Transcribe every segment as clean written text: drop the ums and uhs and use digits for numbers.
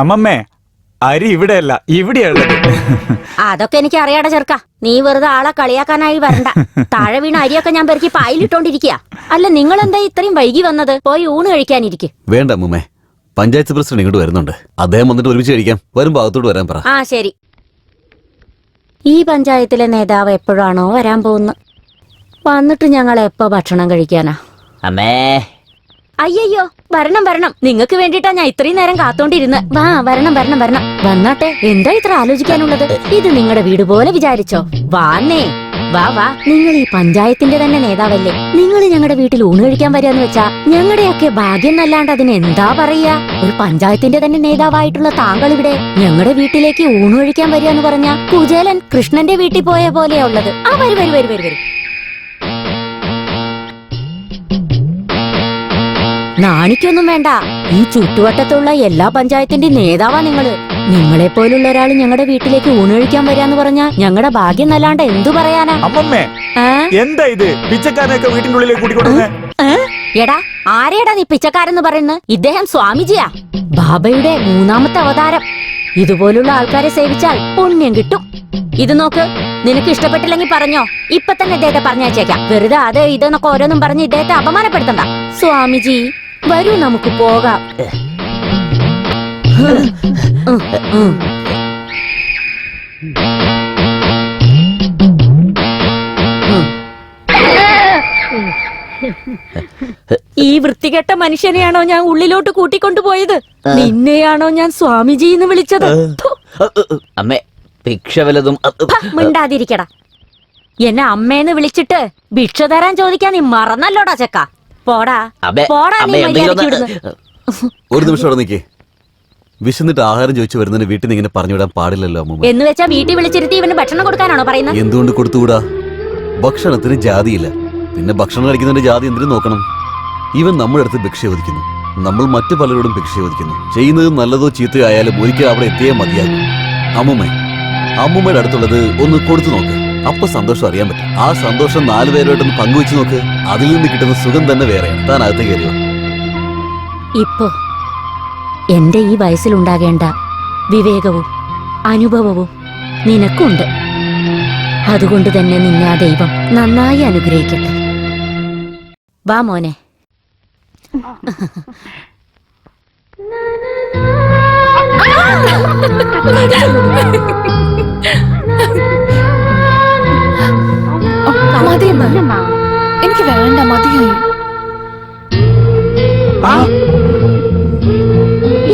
അമ്മമ്മേ, അരി ഇവിടെയല്ല, ഇവിടെയുള്ളത്. അതൊക്കെ എനിക്ക് അറിയാടെ ചെറുക്ക. നീ വെറുതെ ആളെ കളിയാക്കാനായി വരണ്ട. താഴെ വീണ അരിയൊക്കെ ഞാൻ പെറുക്കി പായിലിട്ടോണ്ടിരിക്കുക. അല്ല, നിങ്ങൾ എന്താ ഇത്രയും വൈകി വന്നത്? പോയി ഊണ് കഴിക്കാനിരിക്കും. വേണ്ട അമ്മൂമ്മേ, പഞ്ചായത്ത് പ്രസിഡന്റ് ഇങ്ങോട്ട് വരുന്നുണ്ട്. അദ്ദേഹം വന്നിട്ട് ഒരുമിച്ച് കഴിക്കാം. വരും ഭാഗത്തോട്ട് വരാൻ പറ. ആ ശരി. ഈ പഞ്ചായത്തിലെ നേതാവ് എപ്പോഴാണോ വരാൻ പോകുന്നത്? വന്നിട്ട് ഞങ്ങൾ എപ്പോ ഭക്ഷണം കഴിക്കാനാ? അമ്മേ, അയ്യോ, വരണം വരണം. നിങ്ങൾക്ക് വേണ്ടിട്ടാ ഞാൻ ഇത്രയും നേരം കാത്തോണ്ടിരുന്ന്. വാ, വരണം വരണം വരണം. വന്നാട്ടെ. എന്താ ഇത്ര ആലോചിക്കാനുള്ളത്? ഇത് നിങ്ങളുടെ വീട് പോലെ വിചാരിച്ചോ? വാന്നേ, വാ വാ. നിങ്ങൾ ഈ പഞ്ചായത്തിന്റെ തന്നെ നേതാവല്ലേ? നിങ്ങൾ ഞങ്ങളുടെ വീട്ടിൽ ഊണ് കഴിക്കാൻ വരികയെന്ന് വെച്ചാ ഞങ്ങളുടെയൊക്കെ ഭാഗ്യം എന്നല്ലാണ്ട് അതിന് എന്താ പറയാ? ഒരു പഞ്ചായത്തിന്റെ തന്നെ നേതാവായിട്ടുള്ള താങ്കൾ ഇവിടെ ഞങ്ങളുടെ വീട്ടിലേക്ക് ഊണ് കഴിക്കാൻ വരികയെന്ന് പറഞ്ഞാ കുചേലൻ കൃഷ്ണന്റെ വീട്ടിൽ പോയ പോലെയാ ഉള്ളത്. ആ വരും വരും വരും വരും വരും. നാണിക്കൊന്നും വേണ്ട. ഈ ചുറ്റുവട്ടത്തുള്ള എല്ലാ പഞ്ചായത്തിന്റെ നേതാവാ നിങ്ങള്. നിങ്ങളെ പോലുള്ള ഒരാൾ ഞങ്ങളുടെ വീട്ടിലേക്ക് ഊണ് കഴിക്കാൻ വരാന്ന് പറഞ്ഞാ ഞങ്ങളുടെ ഭാഗ്യം നല്ലാണ്ട് എന്തു പറയാനാ? അമ്മമ്മേ, എന്താ ഇത്? പിച്ചക്കാരനൊക്കെ വീട്ടിന്റെ ഉള്ളിലേക്ക് കൂട്ടിക്കൊടുന്നേ? എടാ, ആരെടാ നീ പിച്ചക്കാരെന്ന് പറയുന്നത്? ഇദ്ദേഹം സ്വാമിജിയാ, ബാബയുടെ 3ാമത്തെ അവതാരം. ഇതുപോലുള്ള ആൾക്കാരെ സേവിച്ചാൽ പുണ്യം കിട്ടും. ഇത് നോക്ക്, നിനക്ക് ഇഷ്ടപ്പെട്ടില്ലെങ്കിൽ പറഞ്ഞോ, ഇപ്പൊ തന്നെ ഇദ്ദേഹത്തെ പറഞ്ഞയച്ചേക്കാം. വെറുതെ അത് ഇതെന്നൊക്കെ ഓരോന്നും പറഞ്ഞ് ഇദ്ദേഹത്തെ അപമാനപ്പെടുത്തണ്ട. സ്വാമിജി വരൂ, നമുക്ക് പോകാം. ഈ വൃത്തികെട്ട മനുഷ്യനെയാണോ ഞാൻ ഉള്ളിലോട്ട് കൂട്ടിക്കൊണ്ടുപോയത്? നിന്നെയാണോ ഞാൻ സ്വാമിജി എന്ന് വിളിച്ചത്? അമ്മേ, ഭിക്ഷ വല്ലതും? മിണ്ടാതിരിക്കടാ. എന്നെ അമ്മേന്ന് വിളിച്ചിട്ട് ഭിക്ഷ തരാൻ ചോദിക്കാൻ നീ മറന്നല്ലോടാ ചെക്ക. പോടാ പോടാ, നീ മര്യാദയ്ക്ക് ഇവിടുന്ന്. ഒരു നിമിഷം അവിടെ നിൽക്കേ. വിശന്നിട്ട് ആഹാരം ചോദിച്ചു വരുന്നതിന് വീട്ടിൽ നിന്ന് ഇങ്ങനെ പറഞ്ഞു വിടാൻ പാടില്ലല്ലോ അമ്മൂമ്മ. എന്ന് വെച്ചാ വീട്ടിൽ വിളിച്ചിരുത്തി ഇവന് ഭക്ഷണം കൊടുക്കാനാണോ പറയുന്നത്? എന്തുകൊണ്ട് കൊടുത്തുകൂടാ? ഭക്ഷണത്തിന് ജാതിയില്ല. പിന്നെ ഭക്ഷണം കഴിക്കുന്നതിന്റെ ജാതി എന്തിനു നോക്കണം? ഇവൻ നമ്മുടെ അടുത്ത് ഭിക്ഷ ചോദിക്കുന്നു, നമ്മൾ മറ്റു പലരോടും ഭിക്ഷ ചോദിക്കുന്നു. ചെയ്യുന്നത് നല്ലതോ ചീത്തയോ ആയാലും ഒരിക്കൽ അവിടെ എത്തിയേ മതിയാകും. അമ്മൂമ്മയുടെ അടുത്തുള്ളത് ഒന്ന് കൊടുത്തു നോക്ക്. അപ്പൊ സന്തോഷം അറിയാൻ പറ്റും. ആ സന്തോഷം 4 പേരുമായിട്ടൊന്ന് പങ്കുവെച്ച് നോക്ക്. അതിൽ നിന്ന് കിട്ടുന്ന സുഖം തന്നെ വേറെയാണ്. താൻ അകത്ത് കയറിയോ? ഇപ്പോ എന്റെ ഈ വയസ്സിലുണ്ടാകേണ്ട വിവേകവും അനുഭവവും നിനക്കുണ്ട്. അതുകൊണ്ട് തന്നെ നിന്നെ ആ ദൈവം നന്നായി അനുഗ്രഹിക്കട്ടെ. വാ മോനെ. എനിക്ക് വേണ്ട, മതിയായി.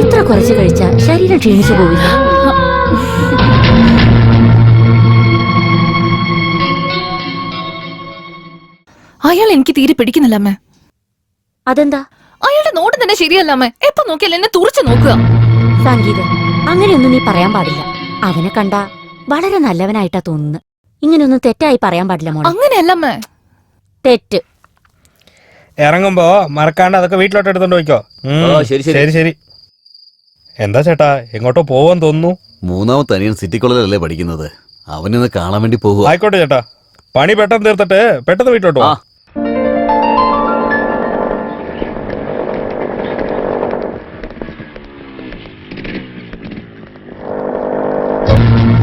ഇത്ര കുറച്ച് കഴിച്ചാ ശരീരം ക്ഷീണിച്ചു പോവില്ല. അയാൾ എനിക്ക് തീരെ പിടിക്കുന്നില്ല അമ്മേ. അതെന്താ? അയാളുടെ നോട്ടം തന്നെ ശരിയല്ല അമ്മേ. എപ്പോ നോക്കിയാലും എന്നെ തുറച്ചു നോക്കുക. സംഗീത, അങ്ങനെയൊന്നും നീ പറയാൻ പാടില്ല. അവനെ കണ്ട വളരെ നല്ലവനായിട്ടാ തോന്നുന്നു. ഇങ്ങനെയൊന്നും തെറ്റായി പറയാൻ പാടില്ല മോളെ. അങ്ങനെയല്ല അമ്മേ. തെറ്റ്. ഇറങ്ങുമ്പോ മറക്കാണ്ട് അതൊക്കെ വീട്ടിലോട്ട് എടുത്തോണ്ട് പോയിക്കോ. ശരി ശരി. എന്താ ചേട്ടാ, എങ്ങോട്ടോ പോവാൻ തോന്നുന്നു? 3ാമത്തെ അനിയൻ സിറ്റി കോളേജിലല്ലേ പഠിക്കുന്നത്. അവനൊന്ന് കാണാൻ വേണ്ടി പോകുക. ആയിക്കോട്ടെ ചേട്ടാ, പണി പെട്ടെന്ന് തീർത്തിട്ട് പെട്ടെന്ന് വീട്ടിലോട്ട് പോ.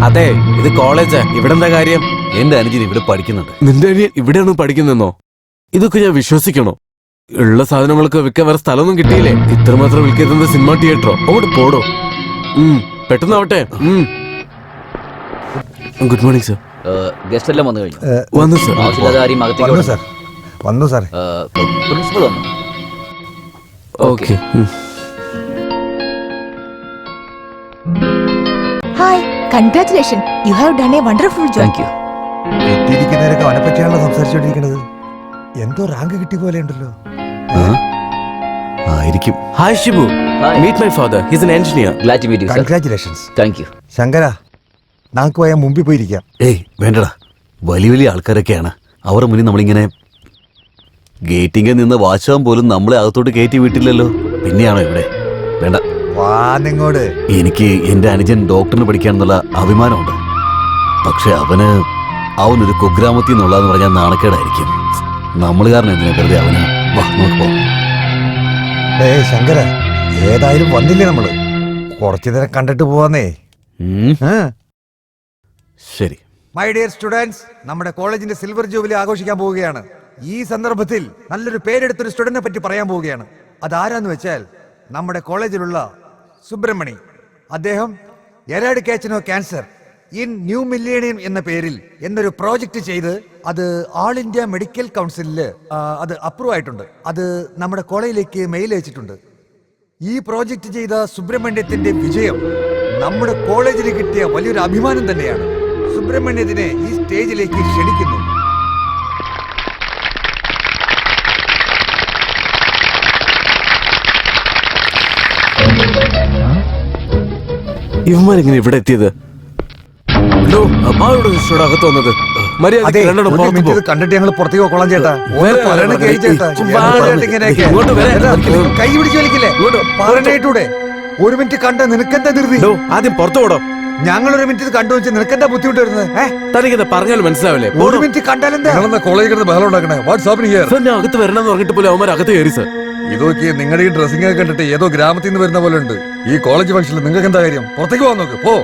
അതെ, ഇത് കോളേജാ. ഇവിടെ എന്താ കാര്യം? എന്റെ അനുജൻ ഇവിടെ പഠിക്കുന്നുണ്ട്. നിന്റെ അനിയൻ ഇവിടെയാണ് പഠിക്കുന്നെന്നോ? ഇതൊക്കെ ഞാൻ വിശ്വസിക്കണോ? ഉള്ള സാധനങ്ങൾക്ക് വിൽക്കാൻ വേറെ സ്ഥലമൊന്നും കിട്ടിയില്ലേ? ഇത്രമാത്രം വിൽക്കുന്നത് സിനിമ തിയേറ്ററോ? അങ്ങോട്ട് പോടോ. പെട്ടെന്നാവട്ടെ. Good morning sir. ഗസ്റ്റ് എല്ലാം വന്നു കഴിഞ്ഞു. വന്നു സർ. വന്നു സാർ. പ്രിൻസിപ്പൽ വന്നു. Okay. Hi, congratulation. You have done a wonderful job. Thank you. എത്തിയിരിക്കുന്നവരൊക്കെ അവനെ പറ്റിയാണല്ലോ സംസാരിച്ചോണ്ടിരിക്കുന്നത്. എന്തോ റാങ്ക് കിട്ടിയ പോലെ ഉണ്ടല്ലോ. ആയിരിക്കും. Hi Shibu, meet my father. He is an engineer. Glad to meet you sir. Congratulations. Thank you. ശങ്കര, നമുക്ക് പോയാൽ മുമ്പിൽ പോയിരിക്കാം. ഏയ് വേണ്ടടാ, വലിയ വലിയ ആൾക്കാരൊക്കെയാണ്. അവരുടെ മുന്നിൽ നമ്മളിങ്ങനെ ഗേറ്റിംഗിൽ നിന്ന് വാശാൻ പോലും നമ്മളെ അകത്തോട്ട് കയറ്റി വിട്ടില്ലല്ലോ. പിന്നെയാണോ ഇവിടെ? വേണ്ട, വാന്നിങ്ങോട്. എനിക്ക് എന്റെ അനുജൻ ഡോക്ടറിന് പഠിക്കാനെന്നുള്ള അഭിമാനമുണ്ട്. പക്ഷെ അവനൊരു കുഗ്രാമത്തിൽ നിന്നുള്ളതെന്ന് പറഞ്ഞാൽ നാണക്കേടായിരിക്കും. നമ്മൾ കാരണം എന്തിനാ വെറുതെ അവന്? വാ, നമുക്ക് പോവാം. ശങ്കര, ഏതായാലും വന്നില്ലേ നമ്മള് കുറച്ചു നേരം കണ്ടിട്ട് പോവാന്നേ. ശരി. മൈ ഡിയർ സ്റ്റുഡൻസ്, നമ്മുടെ കോളേജിന്റെ സിൽവർ ജൂബിലി ആഘോഷിക്കാൻ പോവുകയാണ്. ഈ സന്ദർഭത്തിൽ നല്ലൊരു പേരെടുത്തൊരു സ്റ്റുഡന്റിനെ പറ്റി പറയാൻ പോവുകയാണ്. അതാരാന്ന് വെച്ചാൽ നമ്മുടെ കോളേജിലുള്ള സുബ്രഹ്മണി. അദ്ദേഹം eradication of cancer in new millennium എന്ന പേരിൽ എന്നൊരു പ്രോജക്റ്റ് ചെയ്ത് അത് ആൾ ഇന്ത്യ മെഡിക്കൽ കൗൺസിലില് അത് അപ്രൂവ് ആയിട്ടുണ്ട്. അത് നമ്മുടെ കോളേജിലേക്ക് മെയിൽ അയച്ചിട്ടുണ്ട്. ഈ പ്രോജക്റ്റ് ചെയ്ത സുബ്രഹ്മണ്യത്തിന്റെ വിജയം നമ്മുടെ കോളേജിന് കിട്ടിയ വലിയൊരു അഭിമാനം തന്നെയാണ്. സുബ്രഹ്മണ്യത്തിനെ ഈ സ്റ്റേജിലേക്ക് ക്ഷണിക്കുന്നു. ഇവന്മാരെങ്ങനെ ഇവിടെ എത്തിയത്? അകത്ത് വന്നത് അതെ, ഒരു മിനിറ്റ് ഇത് കണ്ടിട്ട് ഞങ്ങൾ പുറത്തേക്ക് പോക്കോളാം ചേട്ടാ. ഒന്ന് പറയണ കേളി ചേട്ടാ. ഇങ്ങനെയൊക്കെ കൈ പിടിച്ച് വലിക്കില്ലേ? പറഞ്ഞിട്ടൂടെ? ഒരു മിനിറ്റ് കണ്ട നിനക്കെന്താ ധൃതി? ആദ്യം പുറത്തു പോടോ. ഞങ്ങൾ ഒരു മിനിറ്റ് ഇത് കണ്ടു വെച്ച് നിനക്കെന്താ ബുദ്ധിമുട്ട് വരുന്നത്? തനിക്കെന്താ പറഞ്ഞാലും മനസ്സിലാവില്ലേ? ഒരു മിനിറ്റ് കണ്ടാലെന്താ കോളേജിൽ ബഹളം ഉണ്ടാക്കണേ? അകത്ത് വരണമെന്ന് പറഞ്ഞിട്ട് പോലും അവന്മാർ അകത്ത് കയറി സർ. ഇതൊക്കെ നിങ്ങളുടെ ഈ ഡ്രസ്സിംഗ് ഒക്കെ കണ്ടിട്ട് ഏതോ ഗ്രാമത്തിൽ നിന്ന് വരുന്ന പോലെ ഉണ്ട്. ഈ കോളേജ് ഫംഗ്ഷനിൽ നിങ്ങൾക്ക് എന്താ കാര്യം? പുറത്തേക്ക് പോകാൻ നോക്ക്. പോ.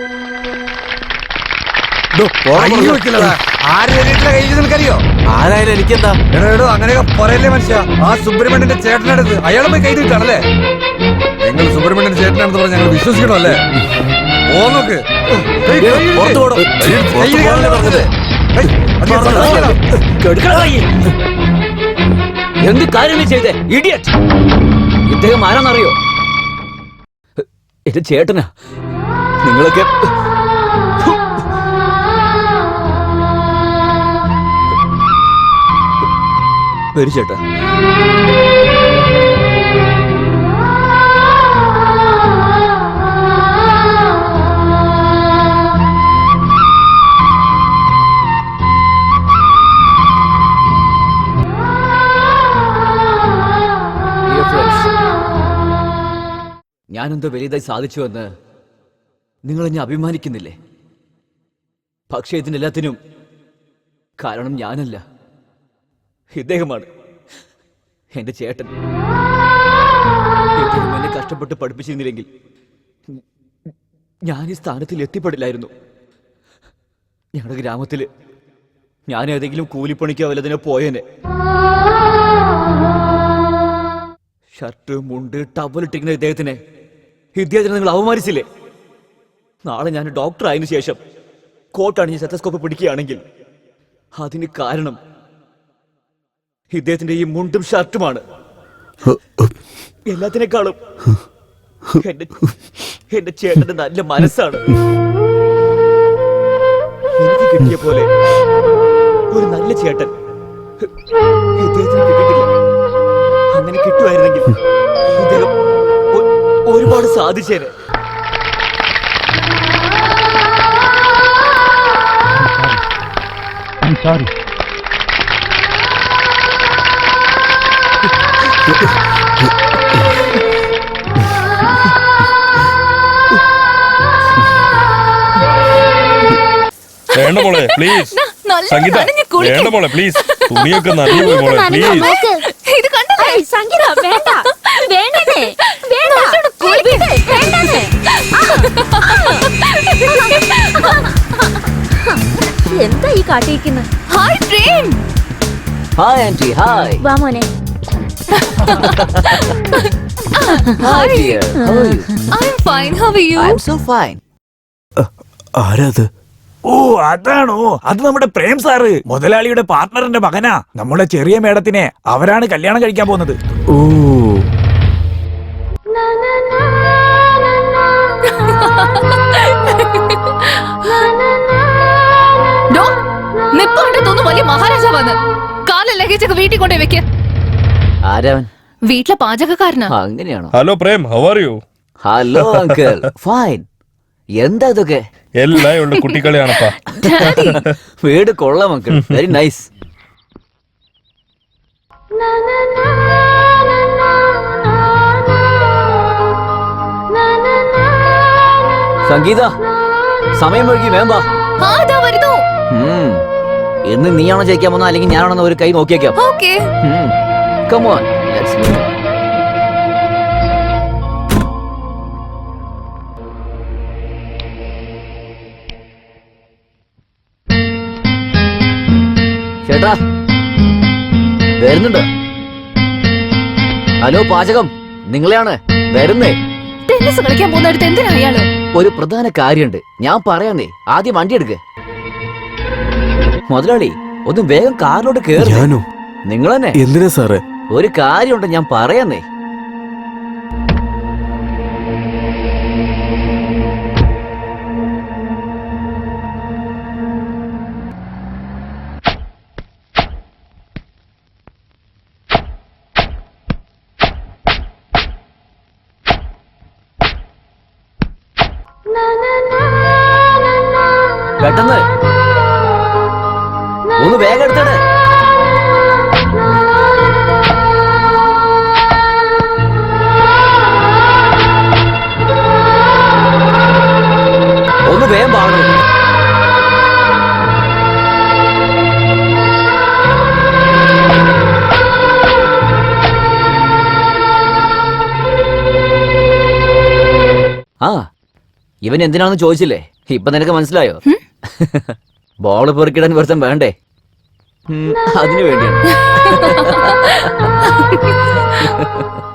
ആരായാലും എനിക്കെന്താ? എടോ അങ്ങനെയൊക്കെ പറയല്ലേ മനുഷ്യ. ആ സുബ്രഹ്മണ്യന്റെ ചേട്ടനടുത്ത് അയാളെ പോയി കൈതിട്ടാണല്ലേ? നിങ്ങൾ സുബ്രഹ്മണ്യന്റെ ചേട്ടനാണെന്ന് പറഞ്ഞ് ഞങ്ങൾ വിശ്വസിക്കണോ അല്ലേ? പോ നോക്ക്. എന്ത് കാര്യം ചെയ്തേ ഇഡിയറ്റ്? ഇദ്ദേഹം ആരാന്നറിയോ? എന്റെ ചേട്ടനാ. നിങ്ങളൊക്കെ വരൂ ചേട്ടാ. ഞാനെന്തോ വലിയതായി സാധിച്ചുവെന്ന് നിങ്ങൾ എന്നെ അഭിമാനിക്കുന്നില്ലേ? പക്ഷേ ഇതിനെല്ലാത്തിനും കാരണം ഞാനല്ല, ഇദ്ദേഹമാണ്, എന്റെ ചേട്ടൻ. ഇദ്ദേഹം എന്നെ കഷ്ടപ്പെട്ട് പഠിപ്പിച്ചിരുന്നില്ലെങ്കിൽ ഞാൻ ഈ സ്ഥാനത്തിൽ എത്തിപ്പെടില്ലായിരുന്നു. ഞങ്ങളുടെ ഗ്രാമത്തില് ഞാൻ ഏതെങ്കിലും കൂലിപ്പണിക്കോ വല്ലതിനോ പോയേനെ. ഷർട്ട്, മുണ്ട്, ടവലിട്ടിരിക്കുന്ന ഇദ്ദേഹത്തിനെ നിങ്ങൾ അവമാനിച്ചില്ലേ? നാളെ ഞാൻ ഡോക്ടർ ആയതിനു ശേഷം കോട്ടണിഞ്ഞ് സ്റ്റെതസ്കോപ്പ് പിടിക്കുകയാണെങ്കിൽ അതിന് കാരണം ഇദ്ദേഹത്തിന്റെ ഈ മുണ്ടും ഷർട്ടുമാണ്. എല്ലാത്തിനേക്കാളും എന്റെ ചേട്ടന്റെ നല്ല മനസ്സാണ്. എനിക്ക് കിട്ടിയ പോലെ ഒരു നല്ല ചേട്ടൻ ഇദ്ദേഹത്തിന് കിട്ടിയിട്ടില്ല. അങ്ങനെ കിട്ടുമായിരുന്നെങ്കിൽ ഇദ്ദേഹം ഒരുപാട് സാധിച്ചേനെ. വേണ്ട മോളെ പ്ലീസ്. സംഗീത വേണ്ട മോളെ പ്ലീസ്. തുണിയൊക്കെ നനഞ്ഞു പോയി മോളെ പ്ലീസ്. ഇത് കണ്ടല്ലേ? സംഗീത വേണ്ട, വേണ്ടേ, എന്താ ഈ കാട്ടിയിരിക്കുന്നത്? Hi Prem. Hi aunty. Hi. വാ മോനെ. Hi dear. How are you? I am fine. How are you? I am so fine. ആരാത്? ഓ അതാണോ? അത് നമ്മുടെ പ്രേം സാറ്, മുതലാളിയുടെ പാർട്ണറിന്റെ മകനാ. നമ്മുടെ ചെറിയ മേഡത്തിനെ അവരാണ് കല്യാണം കഴിക്കാൻ പോകുന്നത്. ഓ, വലിയ മഹാരാജാവാണ്. കാല ലഗേജൊക്കെ വീട്ടിൽ കൊണ്ടേ വെക്ക്. ആരാവൻ? വീട്ടിലെ പാചകക്കാരനാ. അങ്ങനെയാണോ? Hello Prem, how are U? Hello uncle. Fine. എന്താ ഇതൊക്കെ? എല്ലാം ഉള്ള കുട്ടികളെയാണപ്പാ. വീട് കൊള്ളാം അങ്കിൾ. Very nice. സംഗീത, സമയം വഴുകി, വേമ്പാ. എന്ന് നീയാണോ ജയിക്കാൻ പോകുന്ന അല്ലെങ്കിൽ ഞാനാണെന്ന് ഒരു കൈ നോക്കിയേക്കാം. Okay. Come on, let's move. ചേട്ടാ വരുന്നുണ്ട്. ഹലോ പാചകം, നിങ്ങളെയാണ്. വരുന്നേ. ടെന്നീസ് കളിക്കാൻ പോകുന്നിടത്ത് എന്തിനാ അയാള്? ഒരു പ്രധാന കാര്യമുണ്ട്, ഞാൻ പറയാന്നേ. ആദ്യം വണ്ടി എടുക്ക്. മുതലാളി ഒന്ന് വേഗം കാറിലോട്ട് കേറി. ഞാനോ? നിങ്ങൾ തന്നെ. എന്തിനാ സാറേ? ഒരു കാര്യമുണ്ട്, ഞാൻ പറയാന്നേ. പെട്ടെന്ന് ഒന്ന് വേഗം എടുത്തടേ. ഒന്ന് വേഗം പാടണം. ആ, ഇവൻ എന്തിനാണെന്ന് ചോദിച്ചില്ലേ? ഇപ്പൊ നിനക്ക് മനസ്സിലായോ? ബോള് പെറുക്കിടാൻ ഒരുത്തൻ വേണ്ടേ? അതിനു വേണ്ടിയാണ്.